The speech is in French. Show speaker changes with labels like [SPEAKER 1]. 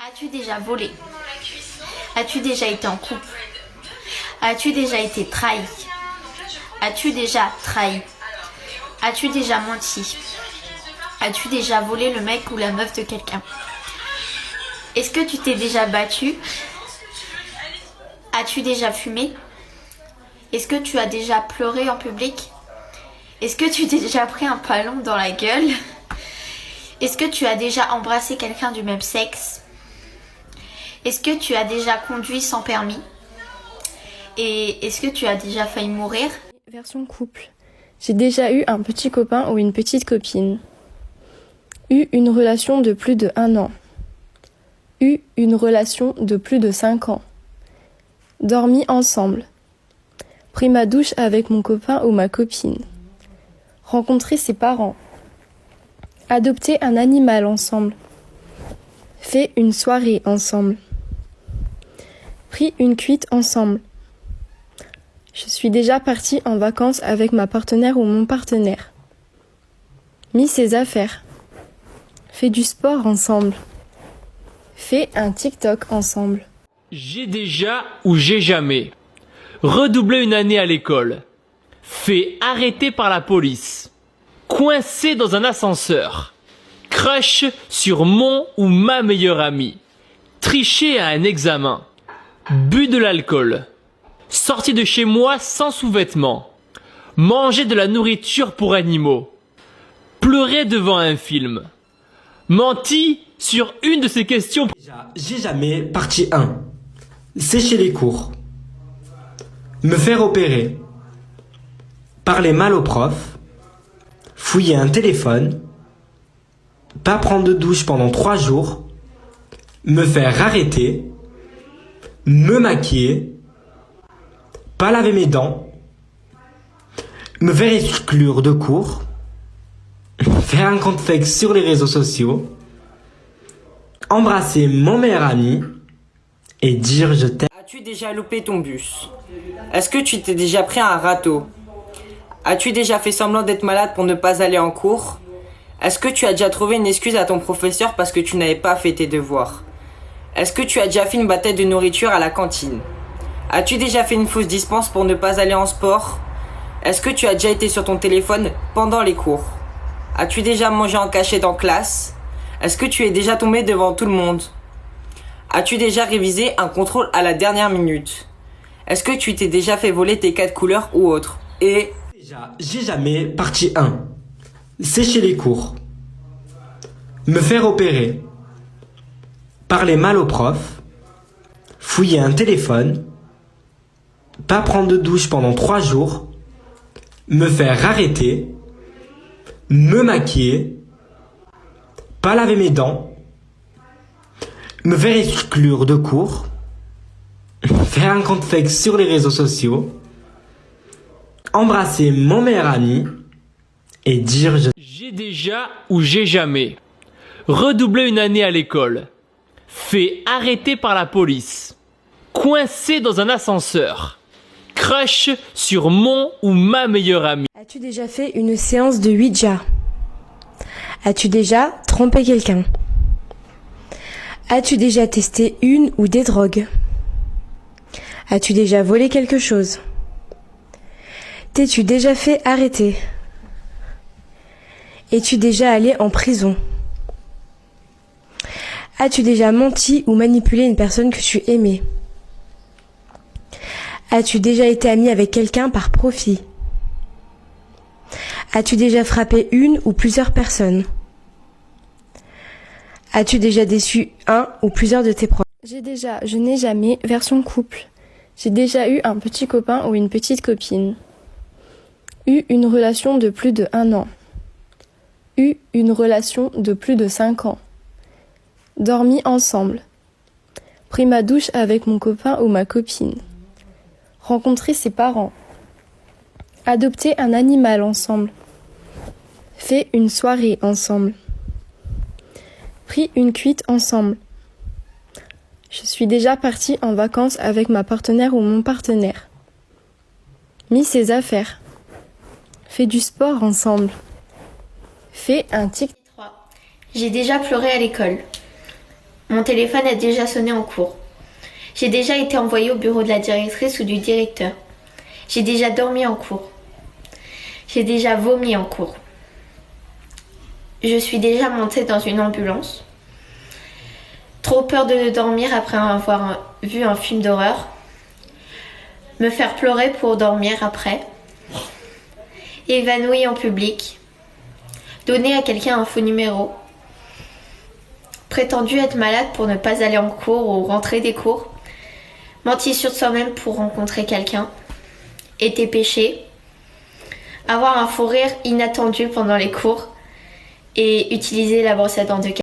[SPEAKER 1] As-tu déjà volé? As-tu déjà été en couple? As-tu déjà été trahi? As-tu déjà trahi? As-tu déjà menti? As-tu déjà volé le mec ou la meuf de quelqu'un? Est-ce que tu t'es déjà battu? As-tu déjà fumé? Est-ce que tu as déjà pleuré en public? Est-ce que tu t'es déjà pris un ballon dans la gueule? Est-ce que tu as déjà embrassé quelqu'un du même sexe? Est-ce que tu as déjà conduit sans permis? Et est-ce que tu as déjà failli mourir?
[SPEAKER 2] Version couple. J'ai déjà eu un petit copain ou une petite copine. Eu une relation de plus de 1 an. Eu une relation de plus de 5 ans. Dormi ensemble. Pris ma douche avec mon copain ou ma copine. Rencontré ses parents. Adopté un animal ensemble. Fait une soirée ensemble. Pris une cuite ensemble. Je suis déjà partie en vacances avec ma partenaire ou mon partenaire. Mis ses affaires. Fait du sport ensemble. Fait un TikTok ensemble.
[SPEAKER 3] J'ai déjà ou j'ai jamais redoublé une année à l'école. Fait arrêter par la police. Coincé dans un ascenseur. Crush sur mon ou ma meilleure amie. Triché à un examen. Bu de l'alcool. Sorti de chez moi sans sous-vêtements. Manger de la nourriture pour animaux. Pleurer devant un film. Menti sur une de ces questions.
[SPEAKER 4] J'ai jamais partie 1. Sécher les cours. Me faire opérer. Parler mal au prof. Fouiller un téléphone. Pas prendre de douche pendant 3 jours. Me faire arrêter. Me maquiller. Pas laver mes dents. Me faire exclure de cours. Faire un compte fake sur les réseaux sociaux. Embrasser mon meilleur ami. Et dire je t'aime.
[SPEAKER 5] As-tu déjà loupé ton bus? Est-ce que tu t'es déjà pris un râteau? As-tu déjà fait semblant d'être malade pour ne pas aller en cours? Est-ce que tu as déjà trouvé une excuse à ton professeur parce que tu n'avais pas fait tes devoirs? Est-ce que tu as déjà fait une bataille de nourriture à la cantine? As-tu déjà fait une fausse dispense pour ne pas aller en sport? Est-ce que tu as déjà été sur ton téléphone pendant les cours? As-tu déjà mangé en cachette en classe? Est-ce que tu es déjà tombé devant tout le monde? As-tu déjà révisé un contrôle à la dernière minute? Est-ce que tu t'es déjà fait voler tes 4 couleurs ou autres? Et
[SPEAKER 4] J'ai jamais partie 1. Sécher les cours. Me faire opérer. Parler mal au prof. Fouiller un téléphone. Pas prendre de douche pendant 3 jours. Me faire arrêter. Me maquiller. Pas laver mes dents. Me faire exclure de cours. Faire un compte fake sur les réseaux sociaux. Embrasser mon meilleur ami. Et dire je...
[SPEAKER 3] J'ai déjà ou j'ai jamais redoublé une année à l'école. Fait arrêter par la police. Coincé dans un ascenseur. Crush sur mon ou ma meilleure amie.
[SPEAKER 2] As-tu déjà fait une séance de Ouija? As-tu déjà trompé quelqu'un? As-tu déjà testé une ou des drogues? As-tu déjà volé quelque chose? T'es-tu déjà fait arrêter? Es-tu déjà allé en prison? As-tu déjà menti ou manipulé une personne que tu aimais? As-tu déjà été ami avec quelqu'un par profit? As-tu déjà frappé une ou plusieurs personnes? As-tu déjà déçu un ou plusieurs de tes proches? Je n'ai jamais, version couple. J'ai déjà eu un petit copain ou une petite copine. Eu une relation de plus de 1 an. Eu une relation de plus de 5 ans. Dormi ensemble. Pris ma douche avec mon copain ou ma copine. Rencontré ses parents. Adopté un animal ensemble. Fait une soirée ensemble. Pris une cuite ensemble. Je suis déjà partie en vacances avec ma partenaire ou mon partenaire. Mis ses affaires. Fait du sport ensemble. Fait un TikTok.
[SPEAKER 1] J'ai déjà pleuré à l'école. Mon téléphone a déjà sonné en cours. J'ai déjà été envoyée au bureau de la directrice ou du directeur. J'ai déjà dormi en cours. J'ai déjà vomi en cours. Je suis déjà montée dans une ambulance. Trop peur de dormir après avoir vu un film d'horreur. Me faire pleurer pour dormir après. Évanouie en public. Donner à quelqu'un un faux numéro. Prétendu être malade pour ne pas aller en cours ou rentrer des cours. Mentir sur soi-même pour rencontrer quelqu'un. Été péché. Avoir un fou rire inattendu pendant les cours. Et utiliser la brosse à dents de quelqu'un.